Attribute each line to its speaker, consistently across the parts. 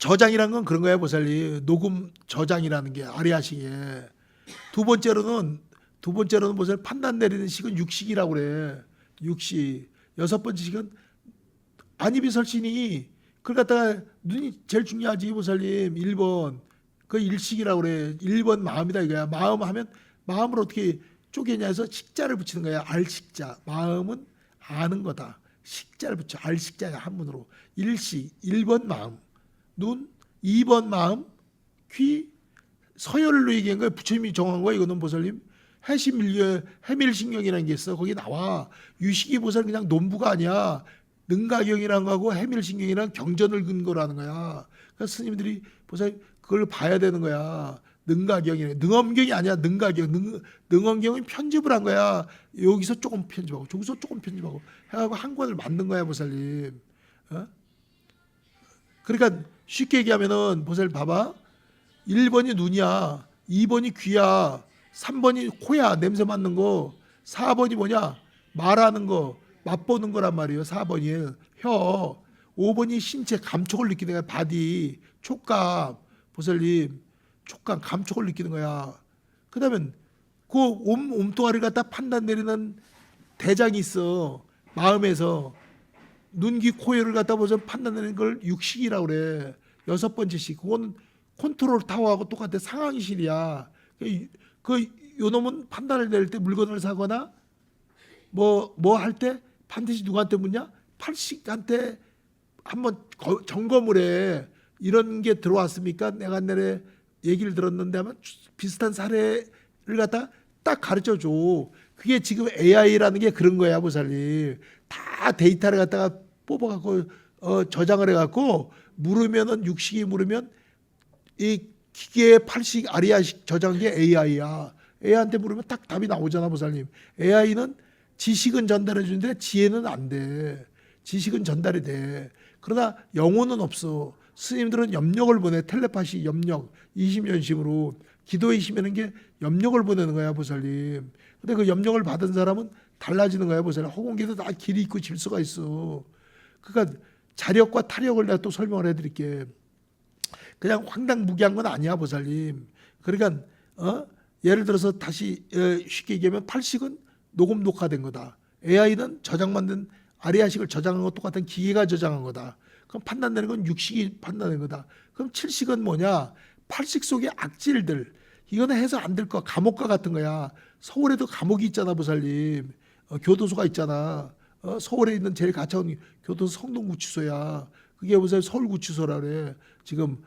Speaker 1: 저장이란 건 그런 거야, 보살님. 녹음 저장이라는 게 아리아식에. 두 번째로는 보살님 판단 내리는 식은 육식이라고 그래. 육식. 여섯 번째 식은 안입이설신이 그걸 갖다가 눈이 제일 중요하지, 보살님. 1번 그 일식이라고 그래. 1번 마음이다 이거야. 마음 하면 마음을 어떻게 쪼개냐 해서 식자를 붙이는 거야. 알식자. 마음은 아는 거다. 식자를 붙여. 알식자야, 한문으로. 일식 1번 마음. 눈 2번 마음. 귀 서열로 얘기한 거야. 부처님이 정한 거야. 이거는 보살님. 해밀신경이라는 게 있어. 거기 나와. 유식이 보살 그냥 논부가 아니야. 능가경이라는 거하고 해밀신경이랑 경전을 근거라는 거야. 그러니까 스님들이 보살 그걸 봐야 되는 거야. 능가경이네. 능엄경이 아니야. 능가경. 능엄경은 편집을 한 거야. 여기서 조금 편집하고 저기서 조금 편집하고 해가지고 한 권을 만든 거야, 보살님. 어? 그러니까 쉽게 얘기하면은 보살 봐봐. 1번이 눈이야. 2번이 귀야. 3번이 코야. 냄새 맡는 거. 4번이 뭐냐? 말하는 거. 맛보는 거란 말이에요. 4번이 혀. 5번이 신체 감촉을 느끼는 거야. 바디. 촉감. 보살님. 촉감 감촉을 느끼는 거야. 그 다음에 그 몸뚱아리를 갖다 판단 내리는 대장이 있어. 마음에서. 눈, 귀, 코, 혀를 갖다 보서 판단 내리는 걸 육식이라고 그래. 여섯 번째 식. 그거는 컨트롤 타워하고 똑같아. 상황실이야. 요 놈은 판단을 내릴 때 물건을 사거나 뭐 할 때 반드시 누구한테 묻냐? 팔식한테 한번 점검을 해. 이런 게 들어왔습니까? 내가 내래 얘기를 들었는데 하면 비슷한 사례를 갖다 딱 가르쳐 줘. 그게 지금 AI라는 게 그런 거야, 보살님. 다 데이터를 갖다가 뽑아갖고 저장을 해갖고 물으면은 육식이 물으면 이 기계의 팔식 아리아식 저장기 AI야. AI한테 물으면 딱 답이 나오잖아, 보살님. AI는 지식은 전달해 주는데 지혜는 안 돼. 지식은 전달이 돼. 그러나 영혼은 없어. 스님들은 염력을 보내. 텔레파시 염력 20년심으로 기도에 심하는 게 염력을 보내는 거야, 보살님. 근데 그 염력을 받은 사람은 달라지는 거야, 보살님. 허공기도 다 길이 있고 질서가 있어. 그러니까 자력과 타력을 내가 또 설명을 해드릴게. 그냥 황당무계한 건 아니야, 보살님. 그러니까 예를 들어서 다시 쉽게 얘기하면 팔식은 녹음 녹화된 거다. AI는 저장 만든 아리아식을 저장한 것 똑같은 기계가 저장한 거다. 그럼 판단되는 건 육식이 판단되는 거다. 그럼 칠식은 뭐냐? 팔식 속의 악질들. 이거는 해서 안 될 거. 감옥과 같은 거야. 서울에도 감옥이 있잖아, 보살님. 교도소가 있잖아. 서울에 있는 제일 가까운 교도소 성동구치소야. 그게 보세요, 서울구치소라 그래. 지금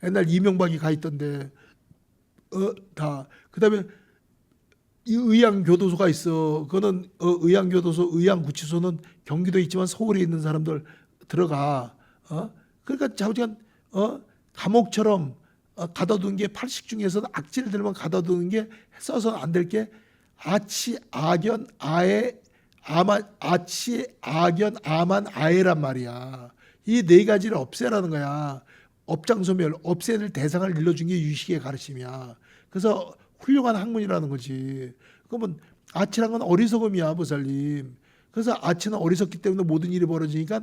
Speaker 1: 옛날 이명박이 가 있던데 다. 그다음에 이 의양교도소가 있어. 그거는 의양교도소, 의양구치소는 경기도에 있지만 서울에 있는 사람들 들어가. 그러니까 자우지간 감옥처럼 가둬두는 게 팔식 중에서는 악질들만 가둬두는 게 써서 안 될 게 아치, 악연, 아에, 아만, 아치, 악연, 아만, 아에란 말이야. 이 네 가지를 없애라는 거야. 업장소멸, 없애는 대상을 일러준 게 유식의 가르침이야. 그래서 훌륭한 학문이라는 거지. 그러면 아치란 건 어리석음이야, 보살님. 그래서 아치는 어리석기 때문에 모든 일이 벌어지니까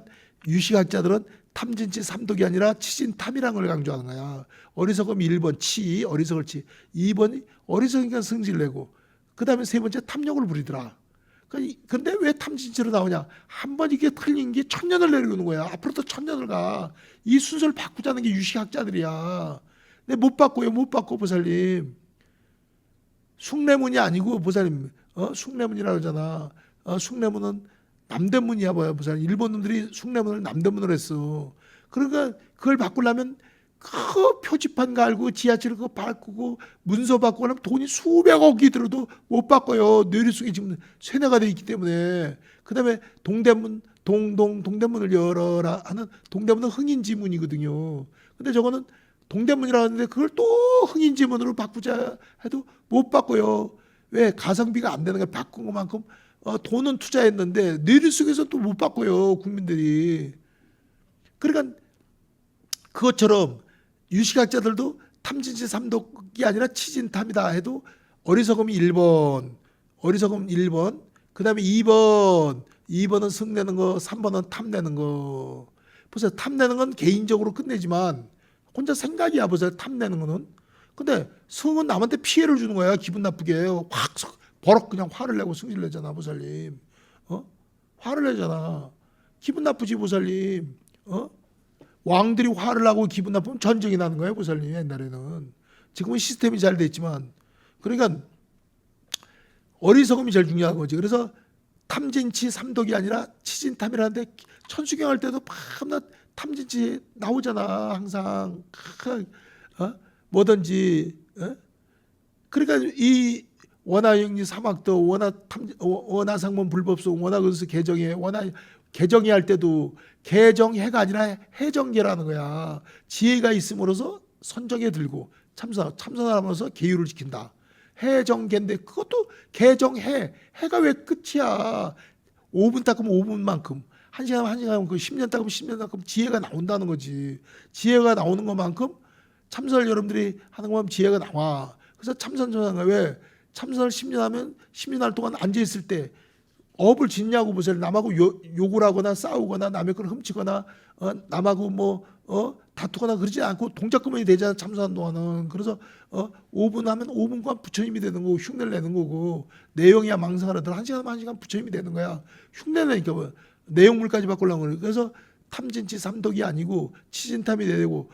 Speaker 1: 유식학자들은 탐진치 삼독이 아니라 치진탐이라는 걸 강조하는 거야. 어리석음 1번 치, 어리석을 치. 2번이 어리석으니까 승질내고. 그 다음에 세 번째 탐욕을 부리더라. 그런데 왜 탐진치로 나오냐? 한 번 이게 틀린 게 천년을 내려오는 거야. 앞으로도 천년을 가. 이 순서를 바꾸자는 게 유식학자들이야. 근데 못 바꿔요. 못 바꿔, 보살님. 숭례문이 아니고 보살님, 숭례문이라고 하잖아. 숭례문은 남대문이야, 뭐야, 보살님. 일본 놈들이 숭례문을 남대문으로 했어. 그러니까 그걸 바꾸려면 그 표지판 갈고 지하철 그거 바꾸고 문서 바꾸고 하면 돈이 수백억이 들어도 못 바꿔요. 뇌리 속에 지금 쇠뇌가 돼 있기 때문에. 그다음에 동대문 동대문을 열어라 하는 동대문은 흥인지문이거든요. 근데 저거는 동대문이라 하는데 그걸 또 흥인지문으로 바꾸자 해도 못 바꿔요. 왜? 가성비가 안 되는 걸 바꾼 것만큼 돈은 투자했는데 뇌리 속에서 또 못 바꿔요, 국민들이. 그러니까 그것처럼 유식학자들도 탐진치 삼독이 아니라 치진탐이다 해도 어리석음이 1번, 어리석음 1번, 그 다음에 2번은 승내는 거, 3번은 탐내는 거. 보세요. 탐내는 건 개인적으로 끝내지만 혼자 생각이야. 보세요. 탐내는 거는. 근데 성은 남한테 피해를 주는 거야. 기분 나쁘게. 확 버럭 그냥 화를 내고 승질 내잖아. 보살님. 화를 내잖아. 기분 나쁘지 보살님. 왕들이 화를 나고 기분 나쁘면 전쟁이 나는 거예요. 보살님. 옛날에는. 지금은 시스템이 잘 돼 있지만. 그러니까 어리석음이 제일 중요한 거지. 그래서 탐진치 삼독이 아니라 치진탐이라는데 천수경 할 때도 밤낮 탐진치 나오잖아. 항상 뭐든지. 그러니까 이 원하영리 사막도 원하상문 불법소 원하근수 개정해 개정해 할 때도 개정해가 아니라 해정계라는 거야. 지혜가 있음으로써 선정에 들고 참선하면서 계율을 지킨다. 해정계인데 그것도 개정해. 해가 왜 끝이야. 5분 닦으면 5분만큼 1시간 1시간 10년 닦으면 10년만큼 지혜가 나온다는 거지. 지혜가 나오는 것만큼 참선을 여러분들이 하는 것만 지혜가 나와. 그래서 참선하는 거야. 왜? 참선을 10년 하면 10년 할 동안 앉아있을 때 업을 짓냐고 보세요. 남하고 욕을 하거나 싸우거나 남의 걸 훔치거나 남하고 다투거나 그러지 않고 동작구멍이 되잖아. 참선하는 동안은. 그래서 5분 하면 5분간 부처님이 되는 거고 흉내를 내는 거고 내용이야 망상하라들 1시간 하면 1시간 부처님이 되는 거야. 흉내내니까 뭐 내용물까지 바꾸려고 그래. 그래서 탐진치 삼독이 아니고 치진탐이 돼야 되고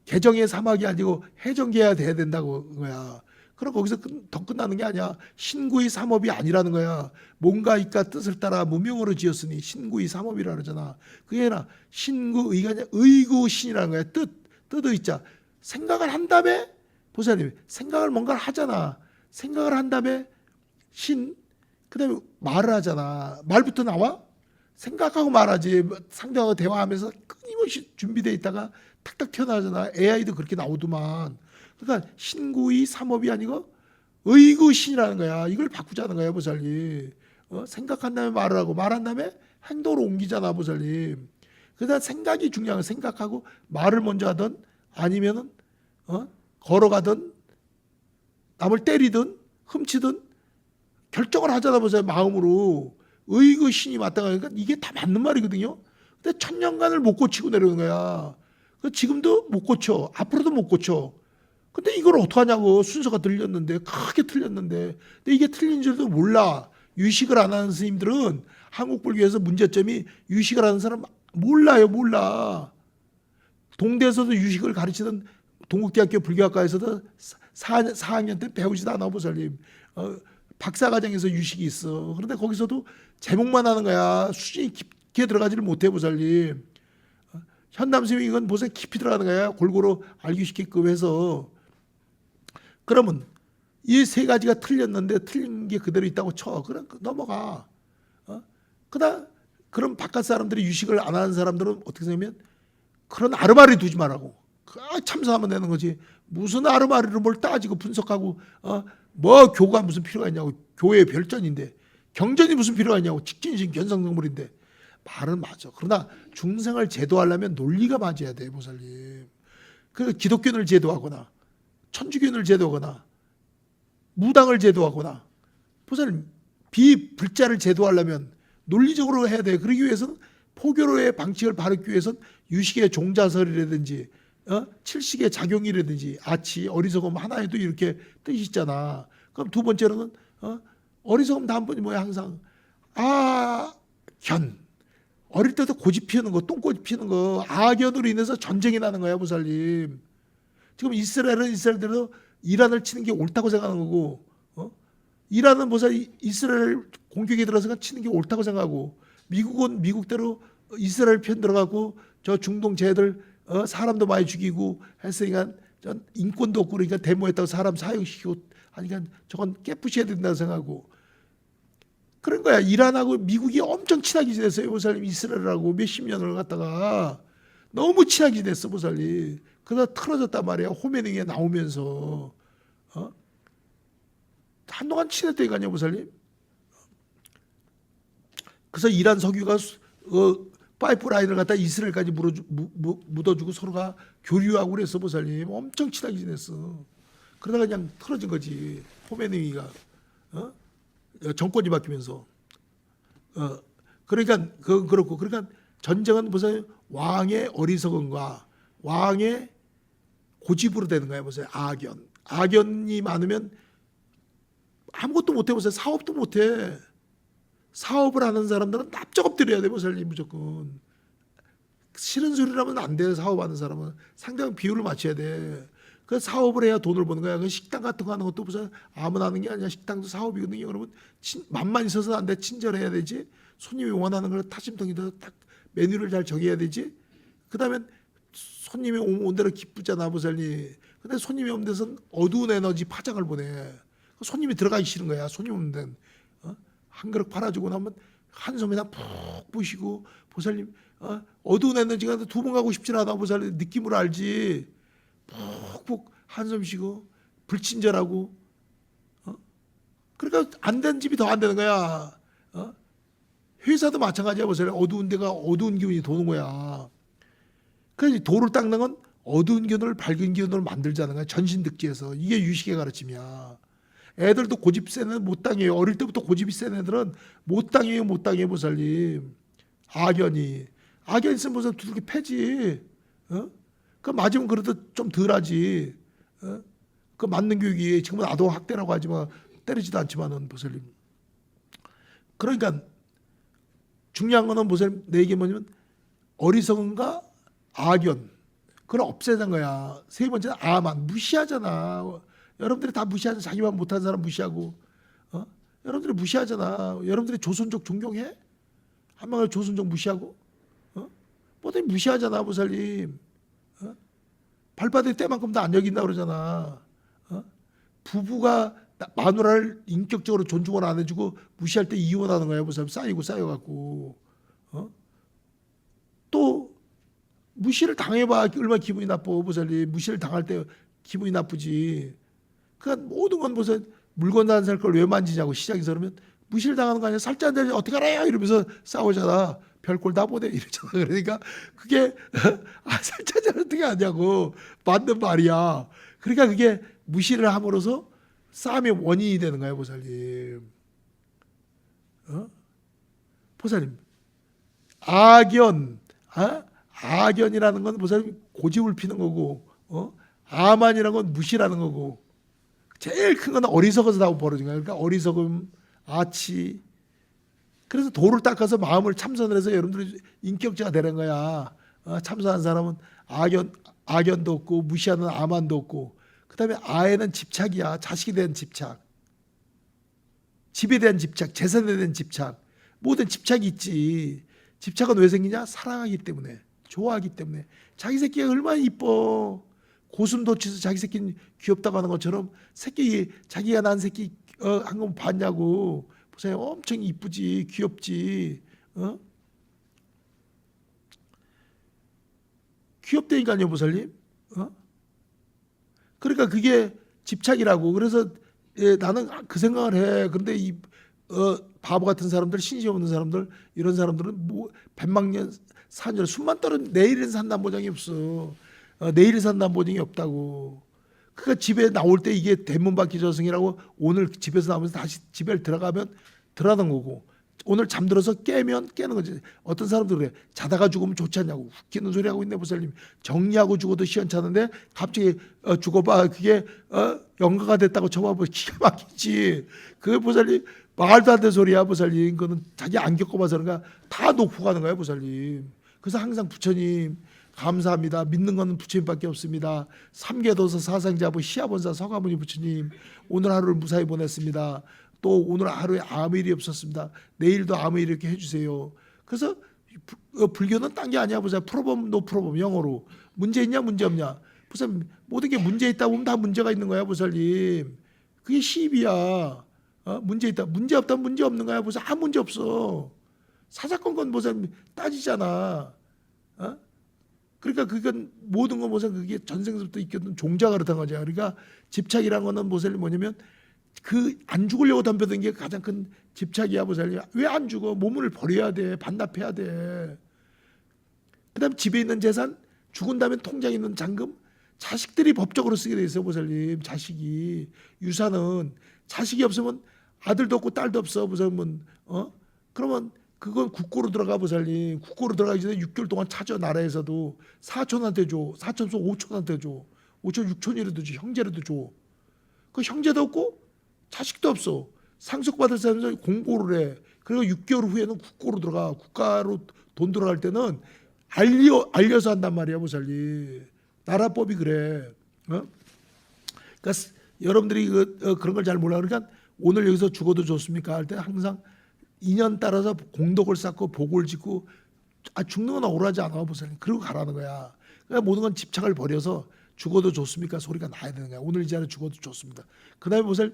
Speaker 1: 개정의 사막이 아니고 해정계야 돼야 된다고 거야. 그럼 거기서 더 끝나는 게 아니야. 신구의 삼업이 아니라는 거야. 뭔가 이까 뜻을 따라 무명으로 지었으니 신구의 삼업이라 그러잖아. 그게 아니라 신구의가 아니라 의구신이라는 거야. 뜻의자. 생각을 한 다음에 보살님 생각을 뭔가를 하잖아. 생각을 한 다음에 신 그다음에 말을 하잖아. 말부터 나와? 생각하고 말하지. 상대하고 대화하면서 끊임없이 준비되어 있다가 탁탁 튀어나오잖아. AI도 그렇게 나오더만. 그러니까 신구의 삼업이 아니고 의구신이라는 거야. 이걸 바꾸자는 거야, 보살님. 생각한 다음에 말을 하고 말한 다음에 행동으로 옮기잖아, 보살님. 그러니까 생각이 중요한 거야. 생각하고 말을 먼저 하든 아니면은 걸어가든 남을 때리든 훔치든 결정을 하잖아, 보세요. 마음으로. 의구신이 맞다가 그러니까 이게 다 맞는 말이거든요. 근데 천년간을 못 고치고 내려오는 거야. 지금도 못 고쳐. 앞으로도 못 고쳐. 근데 이걸 어떡하냐고. 순서가 틀렸는데 크게 틀렸는데 근데 이게 틀린 줄도 몰라. 유식을 안 하는 스님들은 한국 불교에서 문제점이 유식을 하는 사람 몰라. 동대에서도 유식을 가르치던 동국대학교 불교학과에서도 4학년 때 배우지도 않아 보살님. 박사과정에서 유식이 있어. 그런데 거기서도 제목만 하는 거야. 수준이 깊게 들어가지를 못해 보살님. 현담스님이 이건 보세요. 깊이 들어가는 거야. 골고루 알기 쉽게끔 해서. 그러면 이 세 가지가 틀렸는데 틀린 게 그대로 있다고 쳐. 그럼 넘어가. 그럼 바깥 사람들이 유식을 안 하는 사람들은 어떻게 생각하면 그런 아르바리 두지 말라고. 참선하면 되는 거지. 무슨 아르바리를 뭘 따지고 분석하고 뭐 교가 무슨 필요가 있냐고. 교회의 별전인데 경전이 무슨 필요가 있냐고. 직진신 견성성물인데 말은 맞아. 그러나 중생을 제도하려면 논리가 맞아야 돼, 보살님. 그래서 기독교를 제도하거나 천주교를 제도하거나 무당을 제도하거나 보살님 비불자를 제도하려면 논리적으로 해야 돼. 그러기 위해서는 포교로의 방식을 바르기 위해서는 유식의 종자설이라든지 칠식의 작용이라든지 아치 어리석음 하나에도 이렇게 뜻이 있잖아. 그럼 두 번째로는 어리석음 다음번이 뭐야? 항상 견 어릴 때도 고집 피우는 거, 똥꼬집 피우는 거, 악연으로 인해서 전쟁이 나는 거야, 보살님. 지금 이스라엘은 이스라엘대로 이란을 치는 게 옳다고 생각하는 거고, 이란은 보살 이스라엘 공격에 들어서 치는 게 옳다고 생각하고, 미국은 미국대로 이스라엘 편 들어가고 저 중동 쟤들 사람도 많이 죽이고 했으니까 인권도 없고 그러니까 데모했다고 사람 사형시키고 하니까 저건 깨부셔야 된다고 생각하고. 그런 거야. 이란하고 미국이 엄청 친하게 지냈어요. 보살님 이스라엘하고 몇십 년을 갖다가 너무 친하게 지냈어. 보살님. 그러다 틀어졌단 말이야. 호메닝에 나오면서. 한동안 친했다니까요. 보살님. 그래서 이란 석유가 파이프라인을 갖다 이스라엘까지 묻어주고 서로가 교류하고 그랬어. 보살님. 엄청 친하게 지냈어. 그러다가 그냥 틀어진 거지. 호메닝이가. 정권이 바뀌면서 그러니까 그렇고 그러니까 전쟁은 보세요. 왕의 어리석음과 왕의 고집으로 되는 거예요. 보세요. 악연이 많으면 아무것도 못해. 보세요. 사업도 못해. 사업을 하는 사람들은 납작 엎드려야 돼. 보세요. 무조건. 싫은 소리를 하면 안 돼. 사업하는 사람은 상당히 비율을 맞춰야 돼. 그 사업을 해야 돈을 버는 거야. 그 식당 같은 거 하는 것도 무슨 아무나 하는 게 아니야. 식당도 사업이거든요. 그러면 맛만 있어서 안 돼. 친절해야 되지. 손님이 원하는 걸 타심통에다 딱 메뉴를 잘 정해야 되지. 그다음에 손님이 온 대로 기쁘잖아, 보살님. 근데 손님이 없는 데서는 어두운 에너지 파장을 보내. 손님이 들어가기 싫은 거야. 손님 없는 데는. 한 그릇 팔아주고 나면 한숨에 푹 부시고 보살님 어두운 에너지가 두 번 가고 싶진 않아. 보살님 느낌으로 알지. 푹푹 한숨 쉬고 불친절하고 그러니까 안 된 집이 더 안 되는 거야. 회사도 마찬가지야. 보세요. 어두운 데가 어두운 기운이 도는 거야. 그래서 도를 닦는 건 어두운 기운을 밝은 기운으로 만들자는 거야. 전신득지에서. 이게 유식의 가르침이야. 애들도 고집 센 애는 못 당해요. 어릴 때부터 고집이 센 애들은 못 당해요. 못 당해요. 보살님. 악연이 있으면 보살 두들겨 패지. 그 맞으면 그래도 좀 덜하지. 그 맞는 교육이 지금은 아동 학대라고 하지만 때리지도 않지만은 보살님. 그러니까 중요한 거는 보살님 내 얘기 뭐냐면 어리석음과 악연 그걸 없애는 거야. 세 번째는 아만 무시하잖아. 여러분들이 다 무시하잖아. 자기만 못하는 사람 무시하고 여러분들이 무시하잖아. 여러분들이 조선족 존경해? 한방울 조선족 무시하고 뭐든 무시하잖아. 보살님. 발바닥에 때만큼 다 안 여긴다 그러잖아. 부부가 마누라를 인격적으로 존중을 안 해주고 무시할 때 이혼하는 거야. 보살님. 쌓여갖고 또 무시를 당해봐. 얼마나 기분이 나빠. 보살님. 무시를 당할 때 기분이 나쁘지. 그러니까 모든 건 무슨 물건 안 살 걸 왜 만지냐고 시장에서 그러면 무시를 당하는 거 아니야. 살지 안 되지 어떻게 알아요? 이러면서 싸우잖아. 별꼴 다 보내 이러잖아. 그러니까 그게 살지 안 되지 어떻게 하냐고 맞는 말이야. 그러니까 그게 무시를 함으로써 싸움의 원인이 되는 거야. 보살님. 보살님. 악연이라는 건 보살님 고집을 피는 거고 아만이라는 건 무시라는 거고 제일 큰 건 어리석어서 나오고 벌어진 거야. 그러니까 어리석음, 아치. 그래서 도를 닦아서 마음을 참선을 해서 여러분들이 인격자가 되는 거야. 참선한 사람은 악연도 없고 무시하는 아만도 없고 그 다음에 아에는 집착이야. 자식에 대한 집착. 집에 대한 집착, 재산에 대한 집착. 모든 집착이 있지. 집착은 왜 생기냐? 사랑하기 때문에. 좋아하기 때문에. 자기 새끼가 얼마나 이뻐. 고슴도치에서 자기 새끼는 귀엽다고 하는 것처럼 새끼 자기가 난 새끼 한 번 봤냐고. 보세요. 엄청 이쁘지. 귀엽지. 귀엽다니까요. 보살님. 그러니까 그게 집착이라고. 그래서 나는 그 생각을 해. 그런데 이 바보 같은 사람들, 신심 없는 사람들, 이런 사람들은 뭐 백만년 산절 숨만 떨은 내일은 산다는 보장이 없어. 내일 산다는 보장이 없다고. 그러니까 집에 나올 때 이게 대문밖에 저승이라고 오늘 집에서 나오면서 다시 집에 들어가면 들어가는 거고 오늘 잠들어서 깨면 깨는 거지. 어떤 사람들 그래. 자다가 죽으면 좋지 않냐고 웃기는 소리 하고 있네. 보살님. 정리하고 죽어도 시원찮은데 갑자기 죽어봐. 그게 영가가 됐다고 쳐봐봐. 기가 막히지. 그게 보살님 말도 안 되는 소리야. 보살님. 그거는 자기 안 겪어봐서 그런가 다 놓고 가는 거야. 보살님. 그래서 항상 부처님 감사합니다. 믿는 건 부처님밖에 없습니다. 삼계도서 사상자부 시아본사 서가모니 부처님 오늘 하루를 무사히 보냈습니다. 또 오늘 하루에 아무 일이 없었습니다. 내일도 아무 일 이렇게 해주세요. 그래서 불교는 딴 게 아니야. 보세요. 프로범 노 프로범 영어로 문제 있냐 문제 없냐. 보세요. 모든 게 문제 있다 보면 다 문제가 있는 거야. 보살님. 그게 시비야. 문제 있다. 문제 없다 문제 없는 거야. 보세요. 아무 문제 없어. 사사건건 보세요. 따지잖아. 그러니까 그건 모든 거 보세요. 그게 전생부터 있었던 종자가 그렇다는 거죠. 그러니까 집착이란 거는 보세요. 뭐냐면 그 안 죽으려고 덤벼든 게 가장 큰 집착이야. 보세요. 왜 안 죽어? 몸을 버려야 돼. 반납해야 돼. 그다음 집에 있는 재산, 죽은 다음에 통장에 있는 잔금, 자식들이 법적으로 쓰게 돼 있어요. 보살님. 자식이 유산은 자식이 없으면 아들도 없고 딸도 없어. 보살님. 그러면 그건 국고로 들어가 보살님. 국고로 들어가기 전에 6개월 동안 찾아 나라에서도 사촌한테 줘. 사촌서 5촌한테 줘. 5촌 6촌이라도 줘. 형제라도 줘. 그 형제도 없고 자식도 없어. 상속받을 사람은 공고를 해. 그리고 6개월 후에는 국고로 들어가. 국가로 돈 들어갈 때는 알려서 한단 말이야 보살님. 나라법이 그래. 어? 그러니까 여러분들이 그런 걸 잘 몰라. 그러니까 오늘 여기서 죽어도 좋습니까 할 때 항상 인연 따라서 공덕을 쌓고 복을 짓고 죽는 건 억울하지 않아 보살님. 그리고 가라는 거야. 그러니까 모든 건 집착을 버려서 죽어도 좋습니까 소리가 나야 되는 거야. 오늘 이 자리에 죽어도 좋습니다. 그 다음에 보살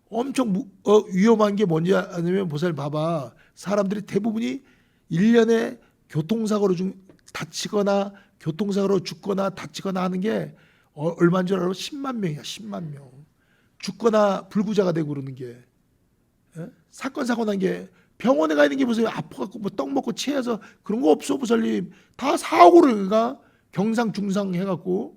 Speaker 1: 엄청 위험한 게 뭔지 아니면 보살 봐봐. 사람들이 대부분이 1년에 교통사고로 다치거나 교통사고로 죽거나 다치거나 하는 게 얼마인 줄 알아? 10만 명이야. 10만 명. 죽거나 불구자가 되고 그러는 게. 예? 사건 사고 난 게 병원에 가 있는 게 무슨 아파갖고 뭐 떡 먹고 체해서 그런 거 없어 보살님. 다 사고를 가 경상 중상 해갖고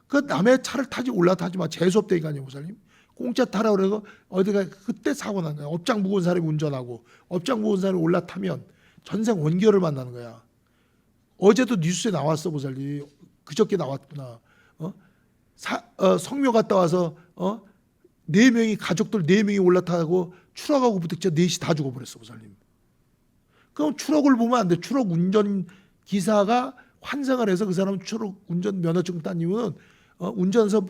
Speaker 1: 그 남의 차를 타지 올라타지 마. 재수업 때니까요 보살님. 공짜 타라 그래서 어디가 그때 사고 난 거야. 업장 무거운 사람이 운전하고 업장 무거운 사람이 올라타면 전생 원결을 만나는 거야. 어제도 뉴스에 나왔어 보살님. 그저께 나왔구나. 성묘 갔다 와서 4명이 가족들 4명이 올라타고 추락하고 부딪혀 4시 다 죽어버렸어 보살님. 그럼 추락을 보면 안 돼. 추락 운전 기사가 환생을 해서 그 사람은 추락 운전 면허증 딴 이유는 운전해서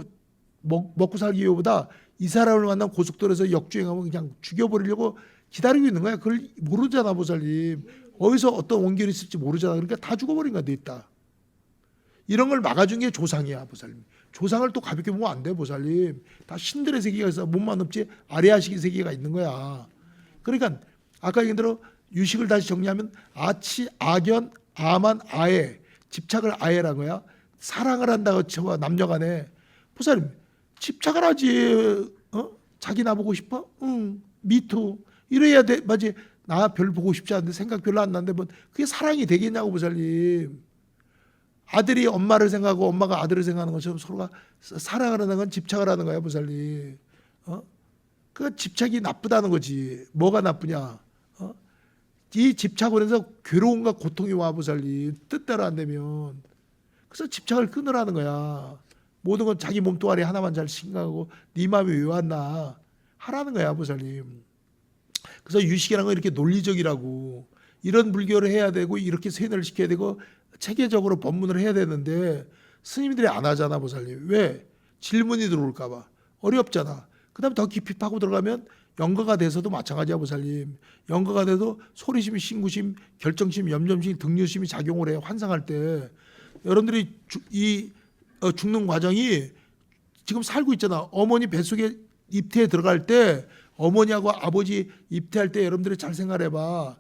Speaker 1: 먹고 살기 위해보다 이 사람을 만난 고속도로에서 역주행하면 그냥 죽여버리려고 기다리고 있는 거야. 그걸 모르잖아 보살님. 어디서 어떤 원결이 있을지 모르잖아. 그러니까 다 죽어버린 거야. 냈다. 이런 걸 막아준 게 조상이야 보살님. 조상을 또 가볍게 보면 안 돼 보살님. 다 신들의 세계가 있어. 몸만 없지 아리아식의 세계가 있는 거야. 그러니까 아까 얘기한 대로 유식을 다시 정리하면 아치, 아견, 아만, 아에 집착을 아에라는 거야. 사랑을 한다고 쳐 남녀간에 보살님 집착을 하지. 자기 나보고 싶어? 응 미투 이래야 돼. 맞지? 나 별 보고 싶지 않은데 생각 별로 안 나는데 뭐 그게 사랑이 되겠냐고 보살님. 아들이 엄마를 생각하고 엄마가 아들을 생각하는 것처럼 서로가 사랑을 하는 건 집착을 하는 거야 보살님. 그 집착이 나쁘다는 거지. 뭐가 나쁘냐? 이 집착으로 해서 괴로움과 고통이 와 보살님. 뜻대로 안 되면. 그래서 집착을 끊으라는 거야. 모든 건 자기 몸뚱아리 하나만 잘 생각하고 네 마음이 왜 왔나 하라는 거야 보살님. 그래서 유식이라는 건 이렇게 논리적이라고 이런 불교를 해야 되고 이렇게 세뇌를 시켜야 되고 체계적으로 법문을 해야 되는데 스님들이 안 하잖아 보살님. 왜? 질문이 들어올까 봐. 어렵잖아. 그 다음에 더 깊이 파고 들어가면 영거가 돼서도 마찬가지야 보살님. 영거가 돼도 소리심, 신구심, 결정심, 염점심, 등류심이 작용을 해. 환상할 때 여러분들이 죽는 과정이 지금 살고 있잖아. 어머니 뱃속에 입태에 들어갈 때 어머니하고 아버지 입태할 때 여러분들이 잘 생각해봐.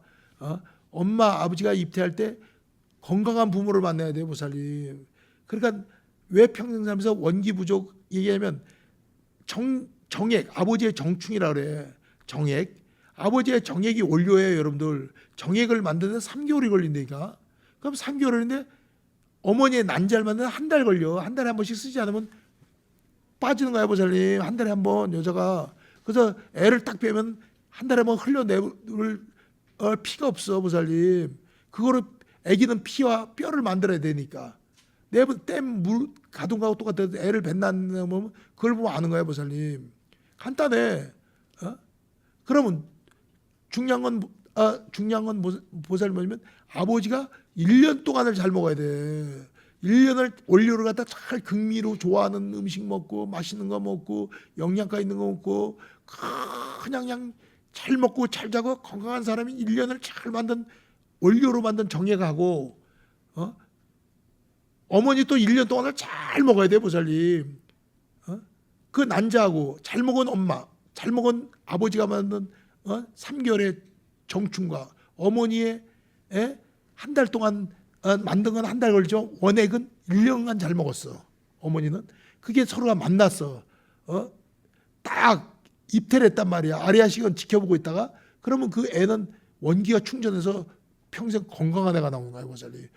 Speaker 1: 엄마 아버지가 입태할 때 건강한 부모를 만나야 돼요 보살님. 그러니까 왜 평생 살면서 원기 부족 얘기하면 정액 아버지의 정충이라 그래. 정액 아버지의 정액이 원료예요 여러분들. 정액을 만드는 3개월이 걸린다니까. 그럼 3개월인데 어머니의 난자를 만드는 한 달 걸려. 한 달에 한 번씩 쓰지 않으면 빠지는 거야 보살님. 한 달에 한 번 여자가. 그래서 애를 딱 빼면 한 달에 한 번 흘려내올 피가 없어 보살님. 그거를 애기는 피와 뼈를 만들어야 되니까. 물 가둔 거하고 똑같아. 애를 뱉는 그걸 보면 아는 거야 보살님. 간단해. 그러면 중요한 건 보살님 뭐냐면 아버지가 1년 동안을 잘 먹어야 돼. 1년을 원료를 갖다 잘 극미로 좋아하는 음식 먹고 맛있는 거 먹고 영양가 있는 거 먹고 그냥 잘 먹고 잘 자고 건강한 사람이 1년을 잘 만든 원료로 만든 정액하고 어머니 또 1년 동안을 잘 먹어야 돼 보살님. 그 난자하고 잘 먹은 엄마 잘 먹은 아버지가 만든 3개월의 정충과 어머니의 한 달 동안 만든 건 한 달 걸리죠. 원액은 1년간 잘 먹었어. 어머니는 그게 서로가 만났어. 딱 입퇴를 했단 말이야. 아리아식은 지켜보고 있다가 그러면 그 애는 원기가 충전해서 평생 건강한 애가 나오는 거야 보살님.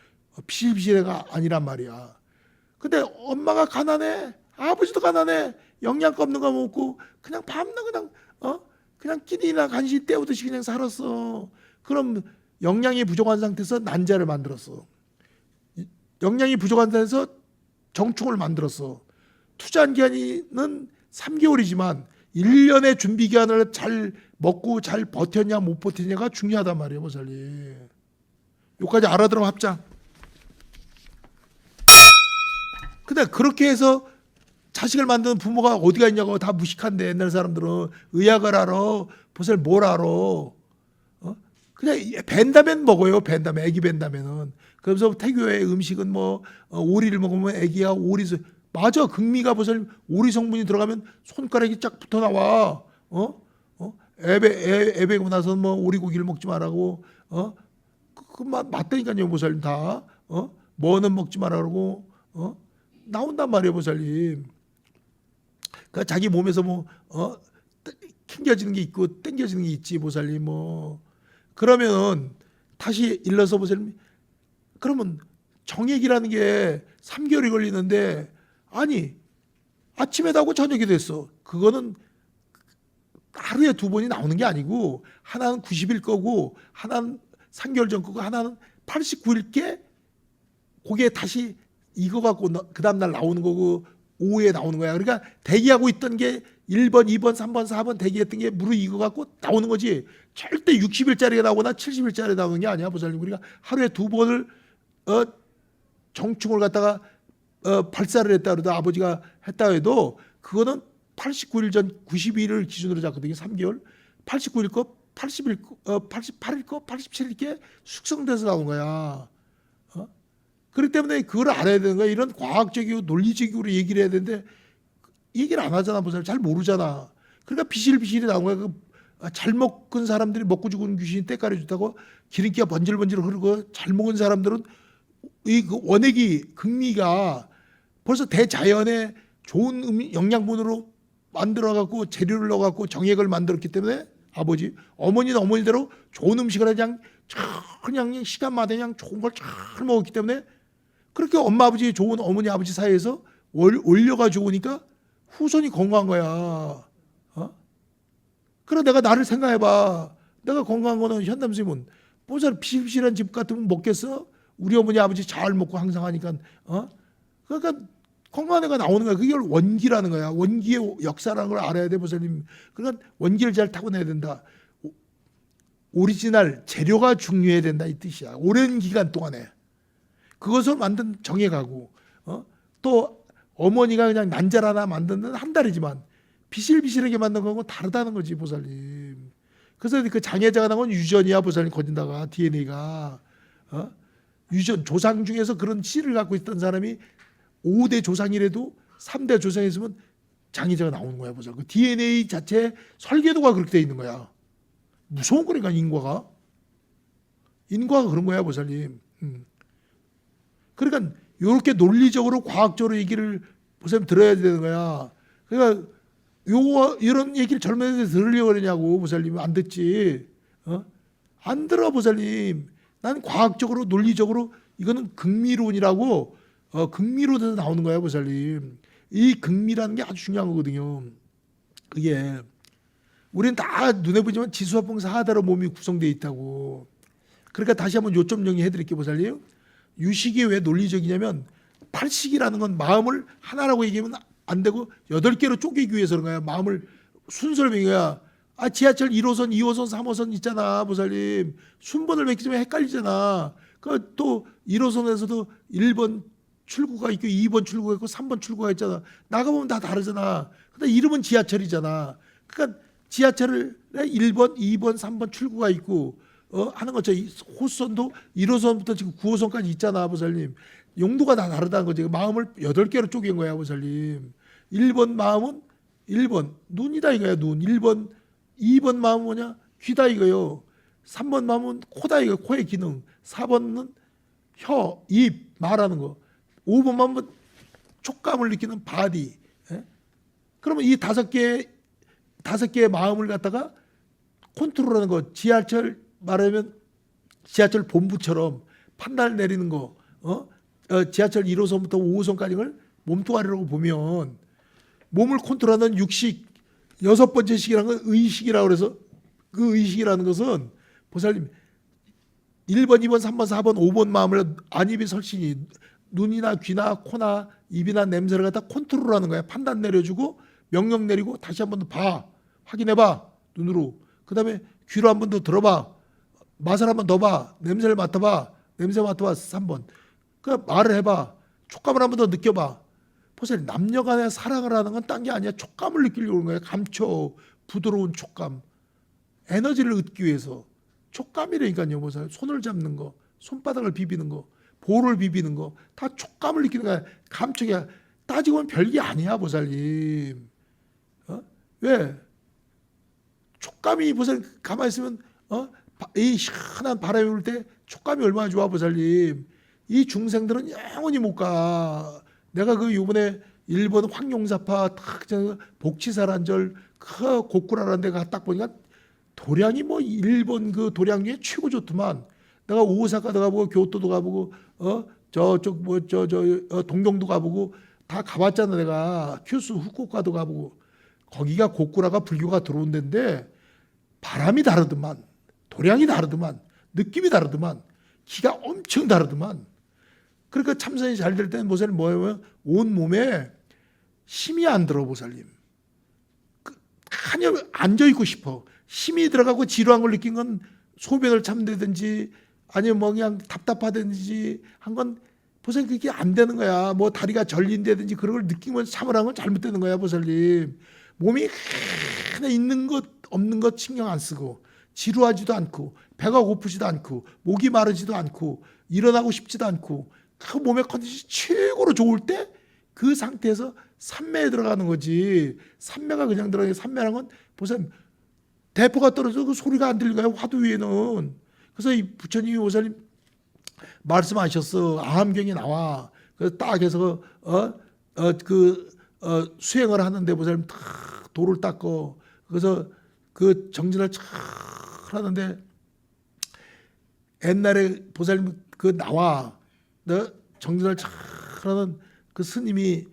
Speaker 1: 피실피실 애가 아니란 말이야. 근데 엄마가 가난해. 아버지도 가난해. 영양가 없는 거 먹고 그냥 밤낮 그냥 끼니나 간식 때우듯이 그냥 살았어. 그럼 영양이 부족한 상태에서 난자를 만들었어. 영양이 부족한 상태에서 정충을 만들었어. 투자한 기간은 3개월이지만 1년의 준비 기간을 잘 먹고 잘 버텼냐 못 버텼냐가 중요하단 말이에요, 보살님. 여기까지 알아들어 합장. 근데 그렇게 해서 자식을 만드는 부모가 어디가 있냐고 다 무식한데, 옛날 사람들은 의학을 알아, 보살 뭘 알아? 그냥 벤다면 먹어요. 벤다면, 애기 벤다면은. 그래서 태교의 음식은 뭐 오리를 먹으면 애기야 오리, 맞아. 극미가 보살 오리 성분이 들어가면 손가락이 쫙 붙어 나와. 애 베고 나서 뭐 오리고기를 먹지 말라고. 그 맞다니까요, 보살님 다. 뭐는 먹지 말라고. 나온단 말이에요, 보살님. 그 자기 몸에서 뭐 캥겨지는 게 있고 땡겨지는 게 있지, 보살님. 뭐 그러면 다시 일러서 보살님, 그러면 정액이라는 게 3개월이 걸리는데, 아니 아침에도 하고 저녁에도 했어. 그거는 하루에 2번이 나오는 게 아니고, 하나는 90일 거고 하나는 3개월 전 거고 하나는 89일 게 그게 다시 이거 갖고 그 다음날 나오는 거고 오후에 나오는 거야. 그러니까 대기하고 있던 게 1번, 2번, 3번, 4번 대기했던 게 무르 이거 갖고 나오는 거지. 절대 60일짜리가 나오거나 70일짜리 나오는 게 아니야, 보살님. 우리가 하루에 2번을 정충을 갖다가 발사를 했다 그래도, 아버지가 했다 해도 그거는 89일 전 92일을 기준으로 잡거든요. 3개월. 89일 거, 80일 거, 88일 거, 87일 게 숙성돼서 나오는 거야. 그렇기 때문에 그걸 알아야 되는 거야. 이런 과학적이고 논리적으로 얘기를 해야 되는데 얘기를 안 하잖아, 보살. 잘 모르잖아. 그러니까 비실비실이 나온 거야. 잘 먹은 사람들이 먹고 죽은 귀신이 때깔이 좋다고 기름기가 번질번질 흐르고, 잘 먹은 사람들은 이 원액이 극미가 벌써 대자연의 좋은 영양분으로 만들어 갖고 재료를 넣어 갖고 정액을 만들었기 때문에, 아버지 어머니는 어머니대로 좋은 음식을 그냥 시간마다 그냥 좋은 걸 잘 먹었기 때문에, 그렇게 엄마 아버지 좋은 어머니 아버지 사이에서 올려가지고 오니까 후손이 건강한 거야. 그래, 내가 나를 생각해봐. 내가 건강한 거는 현담 스님은 보살 비실비실한 집 같으면 먹겠어? 우리 어머니 아버지 잘 먹고 항상 하니까. 그러니까 건강한 애가 나오는 거야. 그게 원기라는 거야. 원기의 역사라는 걸 알아야 돼, 보살님. 그러니까 원기를 잘 타고내야 된다. 오리지널 재료가 중요해야 된다, 이 뜻이야. 오랜 기간 동안에 그것을 만든 정액하고, 또 어머니가 그냥 난잘 하나 만드는 한 달이지만 비실비실하게 만든 거하고 다르다는 거지, 보살님. 그래서 그 장애자가 나온 건 유전이야, 보살님. 거진다가 DNA가 유전, 조상 중에서 그런 씨를 갖고 있던 사람이 5대 조상이라도 3대 조상이 있으면 장애자가 나오는 거야, 보살. 그 DNA 자체 설계도가 그렇게 돼 있는 거야. 무서운 거니까, 인과가 그런 거야, 보살님. 그러니까 이렇게 논리적으로 과학적으로 얘기를 보살님 들어야 되는 거야. 그러니까 이런 얘기를 젊은 애들 들으려고 그러냐고, 보살님. 안 듣지. 안 들어, 보살님. 난 과학적으로 논리적으로 이거는 극미론이라고, 극미론에서 나오는 거야, 보살님. 이 극미라는 게 아주 중요한 거거든요. 그게 우리는 다 눈에 보이지만 지수화풍 4대로 몸이 구성되어 있다고. 그러니까 다시 한번 요점 정리해 드릴게요, 보살님. 유식이 왜 논리적이냐면, 팔식이라는 건 마음을 하나라고 얘기하면 안 되고 8개로 쪼개기 위해서 그런 거야. 마음을 순서를 매긴 거야. 지하철 1호선, 2호선, 3호선 있잖아, 보살님. 순번을 매기면 헷갈리잖아. 또 1호선에서도 1번 출구가 있고 2번 출구가 있고 3번 출구가 있잖아. 나가보면 다 다르잖아. 근데 이름은 지하철이잖아. 그러니까 지하철에 1번, 2번, 3번 출구가 있고 하는 거죠. 호선도 1호선부터 지금 9호선까지 있잖아, 보살님. 용도가 다 다르다는 거지. 마음을 8개로 쪼갠 거야, 보살님. 1번 마음은 1번 눈이다 이거야, 눈. 1번, 2번 마음은 뭐냐? 귀다 이거요. 3번 마음은 코다 이거, 코의 기능. 4번은 혀, 입, 말하는 거. 5번 마음은 촉감을 느끼는 바디. 그러면 이 5개의 마음을 갖다가 컨트롤하는 거. 지하철 말하면 지하철 본부처럼 판단을 내리는 거. 지하철 1호선부터 5호선까지를 몸뚱아리라고 보면, 몸을 컨트롤하는 육식, 6번째 식이라는 건 의식이라고 그래서, 그 의식이라는 것은 보살님 1번, 2번, 3번, 4번, 5번 마음을 안입이 설신이 눈이나 귀나 코나 입이나 냄새를 갖다 컨트롤하는 거야. 판단 내려주고 명령 내리고 다시 한 번 더 봐. 확인해봐. 눈으로. 그 다음에 귀로 한 번 더 들어봐. 맛을 한 번 더 봐. 냄새를 맡아봐. 냄새 맡아봐. 3번. 그 말을 해봐. 촉감을 한 번 더 느껴봐. 보세요. 남녀 간의 사랑을 하는 건 딴 게 아니야. 촉감을 느끼려고 하는 거야. 감촉, 부드러운 촉감. 에너지를 얻기 위해서. 촉감이라니까요. 보세요. 손을 잡는 거, 손바닥을 비비는 거, 볼을 비비는 거, 다 촉감을 느끼는 거야. 감촉이야. 따지고 보면 별게 아니야, 보살님. 왜? 촉감이 보살 가만히 있으면 이 시원한 바람이 불 때 촉감이 얼마나 좋아, 보살님. 이 중생들은 영원히 못 가. 내가 그 요번에 일본 황룡사파 탁 복치사란절 그 고쿠라라는 데가 딱 보니까 도량이 뭐 일본 그 도량 중에 최고 좋더만. 내가 오사카도 가보고 교토도 가보고 저쪽 뭐 동경도 가보고 다 가봤잖아. 내가 큐슈 후쿠오카도 가보고. 거기가 고쿠라가 불교가 들어온 데인데 바람이 다르더만, 도량이 다르더만, 느낌이 다르더만, 기가 엄청 다르더만. 그러니까 참선이 잘 될 때는 보살님 뭐냐면 온 몸에 힘이 안 들어, 보살님. 그냥 앉아있고 싶어. 힘이 들어가고 지루한 걸 느낀 건 소변을 참는다든지 아니면 뭐 그냥 답답하든지 한 건 보살님 그게 안 되는 거야. 뭐 다리가 절린다든지 그런 걸 느끼면서 참으라는 건 잘못되는 거야, 보살님. 몸이 그냥 있는 것 없는 것 신경 안 쓰고 지루하지도 않고 배가 고프지도 않고 목이 마르지도 않고 일어나고 싶지도 않고 그 몸의 컨디션이 최고로 좋을 때 그 상태에서 삼매에 들어가는 거지. 삼매가 그냥 들어가는 게 삼매라는 건 보세요. 대포가 떨어져서 그 소리가 안 들려요. 화두 위에는. 그래서 이 부처님이 보살님 말씀하셨어. 아함경이 나와. 그래서 딱 해서 수행을 하는데 보살님 탁 돌을 닦고 그래서 그 정진을 촥 하는데 옛날에 보살님 그 나와 정진을 촥 하는 그 스님이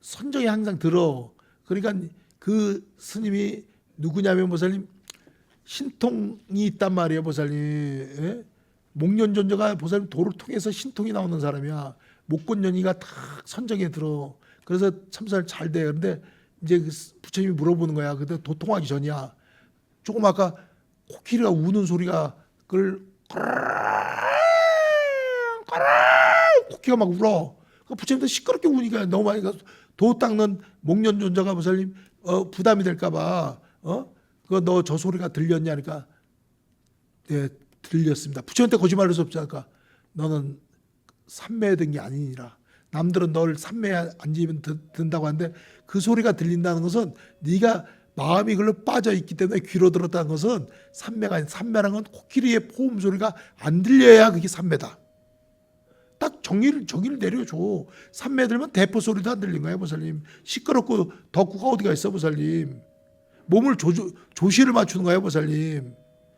Speaker 1: 선정이 항상 들어. 그러니까 그 스님이 누구냐면 보살님 신통이 있단 말이에요. 보살님. 예? 목련존저가 보살님 도를 통해서 신통이 나오는 사람이야. 목곤연이가 탁 선정에 들어. 그래서 참선을 잘 돼. 그런데 이제 그 부처님이 물어보는 거야. 그때 도통하기 전이야. 조금 아까 코끼리가 우는 소리가 그걸 코끼리가 막 울어. 그 부처님도 시끄럽게 우니까 너무 많이 가서 도 닦는 목련존자가 보살님 부담이 될까봐 그거 너 저 소리가 들렸냐니까 예 들렸습니다. 부처님한테 거짓말할 수 없지 않을까. 너는 삼매에 든 게 아니니라. 남들은 널 삼매에 앉으면 든다고 하는데 그 소리가 들린다는 것은 네가 마음이 그걸로 빠져 있기 때문에 귀로 들었다는 것은 삼매가 아닌 삼매라는 건 코끼리의 포음 소리가 안 들려야 그게 삼매다. 딱 정의를 내려줘. 삼매 들면 대포 소리도 안 들린 거야, 보살님. 시끄럽고 덕후가 어디가 있어, 보살님. 몸을 조시를 맞추는 거야, 보살님.